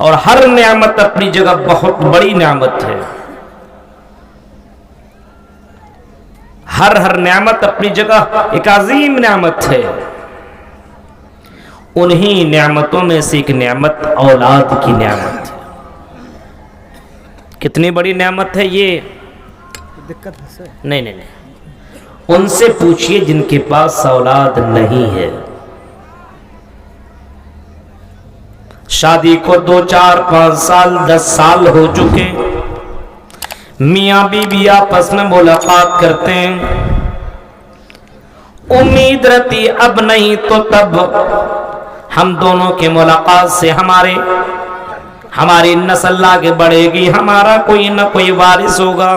اور ہر نعمت اپنی جگہ بہت بڑی نعمت ہے. ہر نعمت اپنی جگہ ایک عظیم نعمت ہے. انہی نعمتوں میں سے ایک نعمت اولاد کی نعمت ہے. کتنی بڑی نعمت ہے یہ؟ نہیں، ان سے پوچھئے جن کے پاس اولاد نہیں ہے. شادی کو 2 4 5 سال 10 سال ہو چکے، میاں بیوی آپس میں ملاقات کرتے ہیں، امید رہتی اب نہیں تو تب ہم دونوں کے ملاقات سے ہماری نسل آگے بڑھے گی، ہمارا کوئی نہ کوئی وارث ہوگا.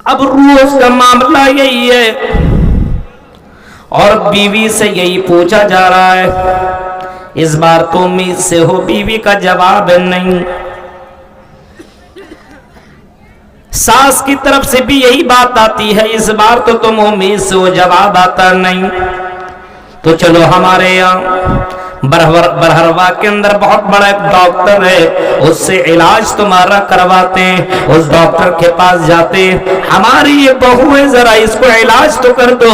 اب روز کا معاملہ یہی ہے اور بیوی سے یہی پوچھا جا رہا ہے. اس بار تو امید سے ہو، بیوی کا جواب نہیں. ساس کی طرف سے بھی یہی بات آتی ہے، اس بار تو تم امید سے ہو، جواب آتا نہیں. تو چلو ہمارے یہاں برہروا کے اندر بہت بڑا ایک ڈاکٹر ہے، اس سے علاج تمہارا کرواتے ہیں. اس ڈاکٹر کے پاس جاتے ہیں، ہماری یہ بہو ہے، ذرا اس کو علاج تو کر دو.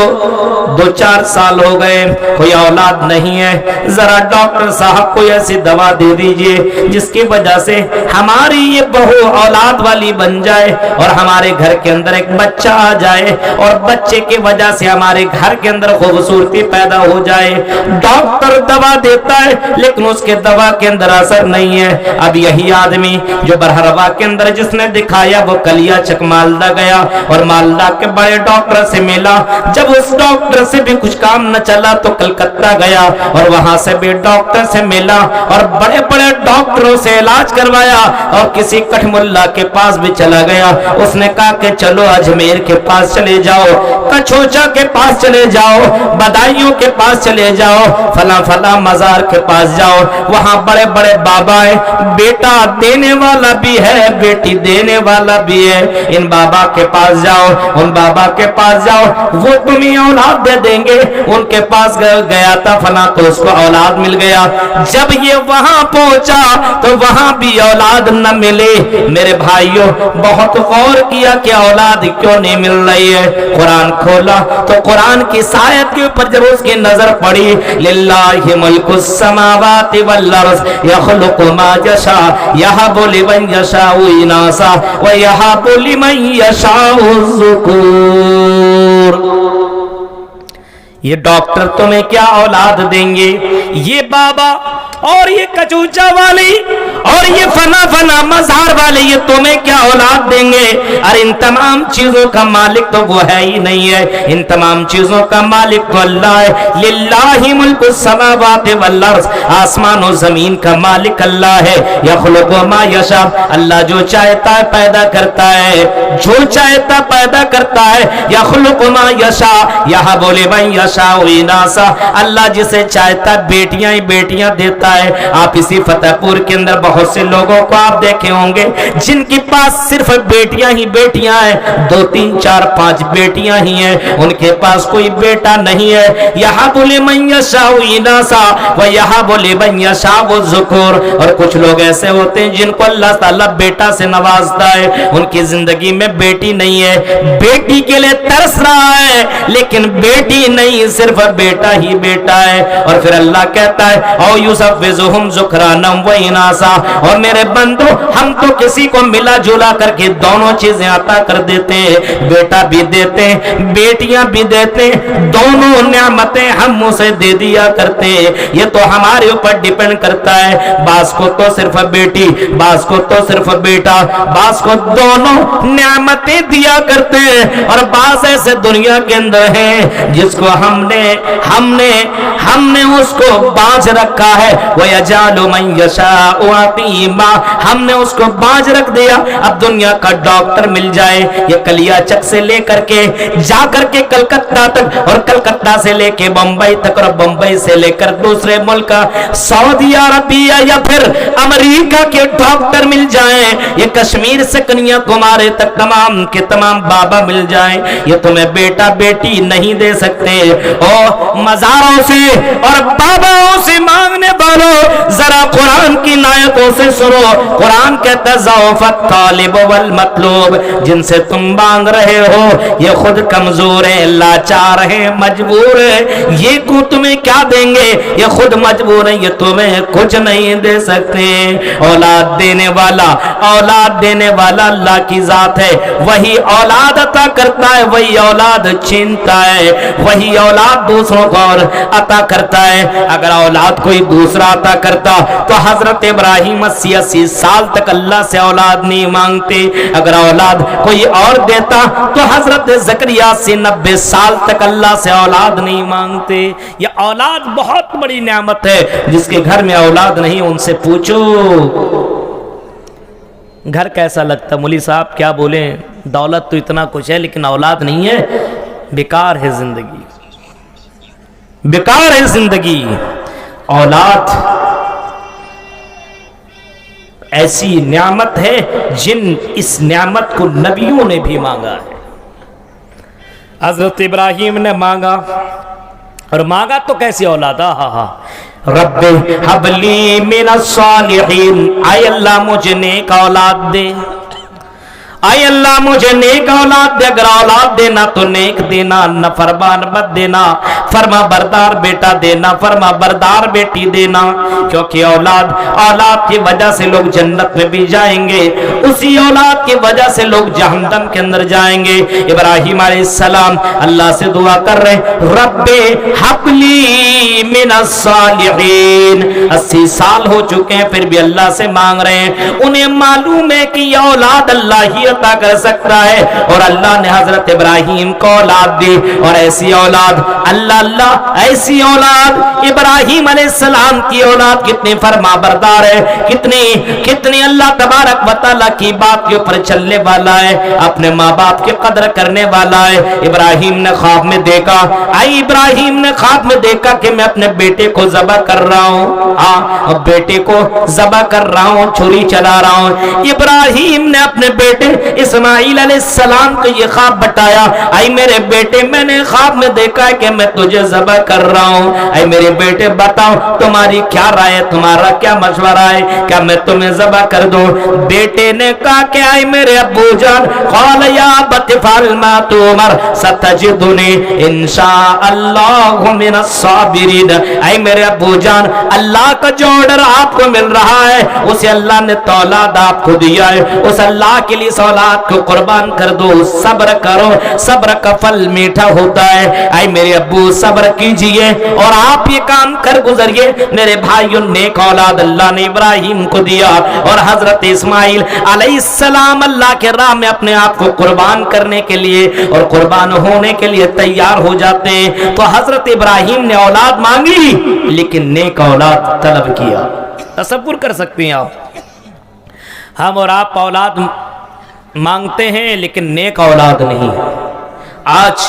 2 4 سال ہو گئے، کوئی اولاد نہیں ہے، ذرا ڈاکٹر صاحب کوئی ایسی دوا دے دیجئے جس کی وجہ سے ہماری یہ بہو اولاد والی بن جائے اور ہمارے گھر کے اندر ایک بچہ آ جائے اور بچے کی وجہ سے ہمارے گھر کے اندر خوبصورتی پیدا ہو جائے. ڈاکٹر دوا دے لیکن اس کے دوا کے اندر اثر نہیں ہے. اب یہی آدمی جو برہروا کے اندر جس نے دکھایا وہ کلیا چک مالدہ گیا اور مالدہ کے بڑے ڈاکٹر سے ملا. جب اس ڈاکٹر سے بھی کچھ کام نہ چلا تو کلکتہ گیا اور وہاں سے بھی ڈاکٹر سے ملا اور بڑے بڑے ڈاکٹروں سے علاج کروایا اور کسی کٹھ ملا کے پاس بھی چلا گیا. اس نے کہا کہ چلو اجمیر کے پاس چلے جاؤ، کچھوچا کے پاس چلے جاؤ، بدایوں کے پاس چلے جاؤ، فلاں فلاں مزار کے پاس جاؤ، وہاں بڑے بڑے بابا ہیں، بیٹا دینے والا بھی ہے، بیٹی دینے والا بھی ہے. ان بابا کے پاس جاؤ، ان بابا کے پاس جاؤ، وہ تمہیں اولاد دے دیں گے. ان کے پاس گیا تھا فلاں تو اس کو اولاد مل گیا. جب یہ وہاں پہنچا تو وہاں بھی اولاد نہ ملے. میرے بھائیوں بہت غور کیا کہ اولاد کیوں نہیں مل رہی ہے. قرآن کھولا تو قرآن کی آیت کے اوپر جب اس کی نظر پڑی، للہ ملک السماوات والارض یخلق ما یشاء یہب لمن یشاء اناثا ویہب لمن یشاء الذکور. یہ ڈاکٹر تمہیں کیا اولاد دیں گے؟ یہ بابا اور یہ کچوچا والی اور یہ فنا مزار والے یہ تمہیں کیا اولاد دیں گے؟ اور ان تمام چیزوں کا مالک تو وہ ہے ہی نہیں ہے، ان تمام چیزوں کا مالک تو اللہ ہے. للہ ملک السماوات والارض، آسمان و زمین کا مالک اللہ ہے. یخلق ما یشاء، اللہ جو چاہتا ہے پیدا کرتا ہے، جو چاہتا پیدا کرتا ہے. یخلق ما یشاء یہب لمن یشاء اناثا، اللہ جسے چاہتا بیٹیاں ہی بیٹیاں دیتا ہے. آپ اسی فتح پور کے اندر بہت سے لوگوں کو آپ دیکھے ہوں گے جن کے پاس صرف بیٹیاں ہی بیٹیاں ہیں، 2 3 4 5 بیٹیاں ہی ہیں، ان کے پاس کوئی بیٹا نہیں ہے. یہب لمن یشاء اناثا ویہب لمن یشاء الذکور. اور کچھ لوگ ایسے ہوتے ہیں جن کو اللہ تعالیٰ بیٹا سے نوازتا ہے، ان کی زندگی میں بیٹی نہیں ہے، بیٹی کے لیے ترس رہا ہے لیکن بیٹی نہیں، صرف بیٹا ہی بیٹا ہے. اور پھر اللہ کہتا ہے او یزوجہم ذکرانا و اناثا، اور میرے بندو ہم تو کسی کو ملا جلا کر کے دونوں چیزیں عطا کر دیتے ہیں، بیٹا بھی دیتے ہیں بیٹیاں بھی دیتے ہیں، دونوں نعمتیں ہم اسے دے دیا کرتے ہیں. یہ تو ہمارے اوپر ڈیپینڈ کرتا ہے، بعض کو تو صرف بیٹی، بعض کو تو صرف بیٹا، بعض کو دونوں نعمتیں دیا کرتے ہیں. اور بعض ایسے دنیا کے اندر ہیں جس کو ہم نے اس کو باز رکھا ہے. وَيَجْعَلُ مَن يَشَاءُ सकीमा, हमने उसको बांझ रख दिया। अब दुनिया का डॉक्टर मिल जाए, ये कलियाचक से लेकर के जा करके कलकत्ता तक, और कलकत्ता से लेके बंबई तक, और बंबई से लेकर दूसरे मुल्क सऊदी अरबिया या फिर अमेरिका के डॉक्टर मिल जाए, ये कश्मीर से कन्याकुमारी तक तमाम के तमाम बाबा मिल जाए, ये तुम्हें बेटा बेटी नहीं दे सकते। ओ मजारों से और बाबाओं से मांगने वालों, जरा कुरान की नायतों से सुनो। कुरान कहता है ज़ौफ़त तालिब वल मतलूब, जिनसे तुम मांग रहे हो ये खुद कमजोर है, लाचार है, मजबूर है, ये को तुम्हें क्या देंगे, ये खुद मजबूर है, ये तुम्हें कुछ नहीं दे सकते। औलाद देने वाला अल्लाह की जात है, वही औलाद अता करता है, वही औलाद छीनता है, वही औलाद दूसरों को और अता करता है। अगर औलाद कोई दूसरा अता करता तो हजरत इब्राहिम 80 साल तक अल्लाह से औलाद नहीं मांगते। अगर औलाद कोई और देता तो हजरत ज़करिया 90 साल तक अल्लाह से औलाद नहीं मांगते। ये औलाद बहुत बड़ी नेमत है, जिसके घर में औलाद नहीं उनसे पूछो घर कैसा लगता। मौली साहब क्या बोले, दौलत तो इतना कुछ है लेकिन औलाद नहीं है, बेकार है जिंदगी, बेकार है जिंदगी। औलाद ऐसी नियामत है इस नियामत को नबियों ने भी मांगा है। हजरत इब्राहिम ने मांगा, और मांगा तो कैसी औलाद, रब्बे हबली मिनस सालिहीन, आय अल्लाह मुझे नेक औलाद दे, आय अल्लाह मुझे नेक औलाद दे। अगर औलाद देना तो नेक देना, नफरमान मत देना, फरमा बरदार बेटा देना, फरमा बरदार बेटी देना, क्योंकि औलाद की वजह से लोग जन्नत में भी जाएंगे, उसी औलाद की वजह से लोग जहन्नम के अंदर जाएंगे। इब्राहिम अलैहिस्सलाम अल्लाह से दुआ कर रहे, रब्बे हबली मिनस सालिहीन। 80 साल हो चुके हैं फिर भी अल्लाह से मांग रहे हैं। उन्हें मालूम है कि यह औलाद अल्लाह ही अता कर सकता है, और अल्लाह ने हजरत इब्राहिम को औलाद दी। और ऐसी औलाद अल्लाह ऐसी औलाद इब्राहिम अलैहिस्सलाम की औलाद कितनी फरमाबरदार है, कितनी अल्लाह तबारक व तआला की बात के ऊपर चलने वाला है, अपने माँ बाप की कदर करने वाला है। इब्राहिम ने ख्वाब में देखा, इब्राहिम ने ख्वाब में देखा कि मैं अपने बेटे को ज़बह कर रहा हूँ, हाँ बेटे को ज़बह कर रहा हूँ, छुरी चला रहा हूँ। इब्राहिम ने अपने बेटे इस्माइल अलैहिस्सलाम को ये ख्वाब बताया, आई मेरे बेटे मैंने ख्वाब में देखा है कि मैं तुझे ज़बह कर रहा हूँ, आई मेरे बेटे बताओ तुम्हारी क्या राय है, तुम्हारा क्या मशवरा है, क्या मैं तुम्हें ज़बह कर दूं। बेटे ने कहा कि आई मेरे अब्बू जान, क़ाल या अबति फ़अल मा तुमर सतजिदुनी इंशाअल्लाहु मिनस साबिरीन। आई मेरे अब्बू जान, अल्लाह का जो ऑर्डर आपको मिल रहा है उसे अल्लाह ने औलाद आपको दिया है, उस अल्लाह के लिए औलाद को कुर्बान कर दो, सब्र करो, सब्र का फल मीठा होता है। आई मेरे अब्बू सब्र कीजिए और आप ये काम कर गुजरिए। मेरे भाइयों, नेक औलाद अल्लाह ने इब्राहिम को दिया, और हजरत इस्माइल अलैहिस्सलाम अल्लाह के राह में अपने आप को कुर्बान करने के लिए और कुर्बान होने के लिए तैयार हो जाते हैं। तो हजरत इब्राहिम ने औलाद मांगी लेकिन नेक औलाद तलब किया। तसव्वुर कर सकते हैं आप, हम और आप औलाद मांगते हैं लेकिन नेक औलाद नहीं। आज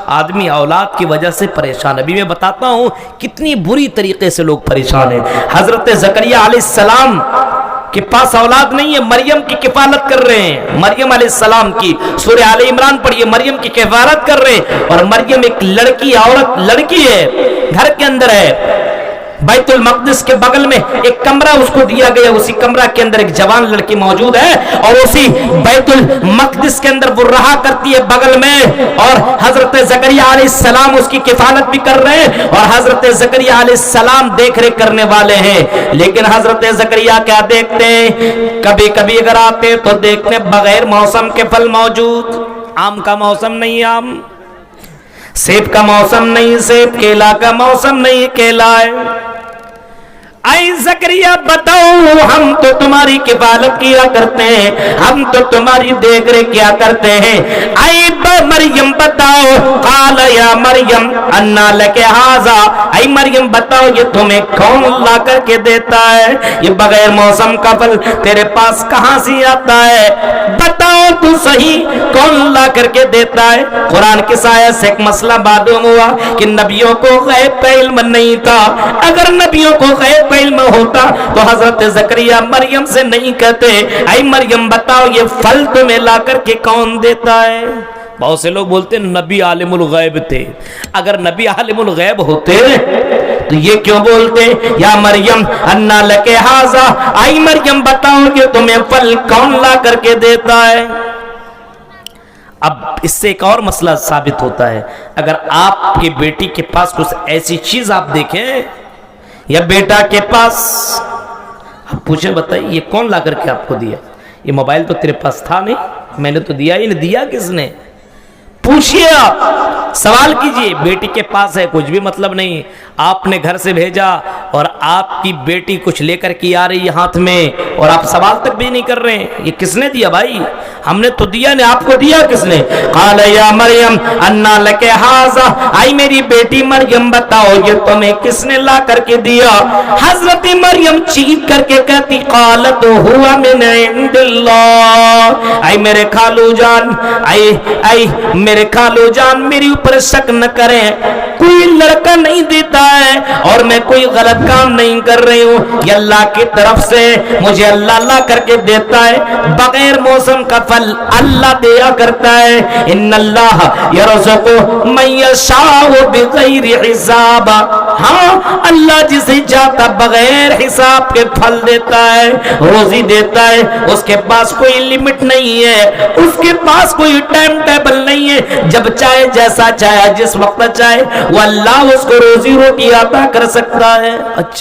आदमी औलाद की वजह से परेशान है। अभी मैं बताता हूं कितनी बुरी तरीके से लोग परेशान हैं। हजरत ज़करिया अलैहिस्सलाम के पास औलाद नहीं है, मरियम की किफालत कर रहे हैं। मरियम अलैहिस्सलाम की सूरह आले इमरान पढ़िए, मरियम की किफालत कर रहे हैं। और मरियम एक लड़की है, घर के अंदर है, बैतुल मक़दिस के बगल में एक कमरा उसको दिया गया, उसी कमरा के अंदर एक जवान लड़की मौजूद है, और उसी बैतुल मक़दिस के अंदर वो रहा करती है बगल में। और हजरत ज़करिया अलैहिस्सलाम उसकी किफालत भी कर रहे हैं, और हजरत ज़करिया अलैहिस्सलाम देख रेख करने वाले हैं। लेकिन हजरत ज़करिया क्या देखते हैं, कभी कभी अगर आते तो देखते बगैर मौसम के फल मौजूद। आम का मौसम नहीं आम, सेब का मौसम नहीं सेब, केला का मौसम नहीं केला है। ऐ ज़करिया बताओ, हम तो तुम्हारी किफालत किया करते हैं, हम तो तुम्हारी देख रेख किया करते हैं। ऐ मरियम बताओ, क़ाल या मरियम अन्ना लके हाज़ा, ऐ मरियम बताओ ये तुम्हें कौन ला करके देता है, ये बगैर मौसम का फल तेरे पास कहां से आता है, बताओ तू सही कौन ला करके देता है। कुरान की आयत से एक मसला मालूम हुआ कि नबियों को गैब का इल्म नहीं था। अगर नबियों को गैब का इल्म होता तो हजरत ज़करिया मरियम से नहीं कहते ऐ मरियम बताओ ये फल तुम्हें ला करके कौन देता है। बहुत से लोग बोलते नबी आलिमुल गैब थे, अगर नबी आलिमुल गैब होते तो ये क्यों बोलते या मरियम अन्ना लके हाज़ा, ऐ मरियम बताओ कि तुम्हें फल कौन ला करके देता है। अब इससे एक और मसला साबित होता है, अगर आपकी बेटी के पास कुछ ऐसी चीज आप देखें या बेटा के पास, आप पूछे बताइए ये कौन ला करके आपको दिया, ये मोबाइल तो तेरे पास था नहीं, मैंने तो दिया ही नहीं, दिया किसने, पूछिए आप, सवाल कीजिए। बेटी के पास है, कुछ भी मतलब नहीं, आपने घर से भेजा और आपकी बेटी कुछ लेकर के आ रही है हाथ में और आप सवाल तक भी नहीं कर रहे हैं ये किसने दिया भाई, हमने तो दिया नहीं, आपको दिया किसने। क़ाल या मरियम अन्ना लके हाज़ा, आई मेरी बेटी मरियम बताओ ये तुम्हें किसने ला करके दिया। हजरत मरियम चीख करके कहती क़ालत हुआ मिन इंदिल्लाह, आई मेरे खालू जान, आई मेरे खालू जान मेरे ऊपर शक न करें, कोई लड़का नहीं देता है और मैं कोई गलत काम नहीं कर रही हूँ, ये अल्लाह की तरफ से मुझे अल्लाह ला करके देता है, बगैर मौसम का फल अल्लाह दिया करता है। इन्नल्लाह यरज़ुक़ु मन यशाअ बिग़ैरि हिसाब, हाँ अल्लाह जिसे चाहता बगैर हिसाब के फल देता है, रोजी देता है, उसके पास कोई लिमिट नहीं है, उसके पास कोई टाइम टेबल नहीं है, जब चाहे जैसा चाहे जिस वक्त चाहे वो अल्लाह उसको रोजी रोटी अता कर सकता है। अच्छा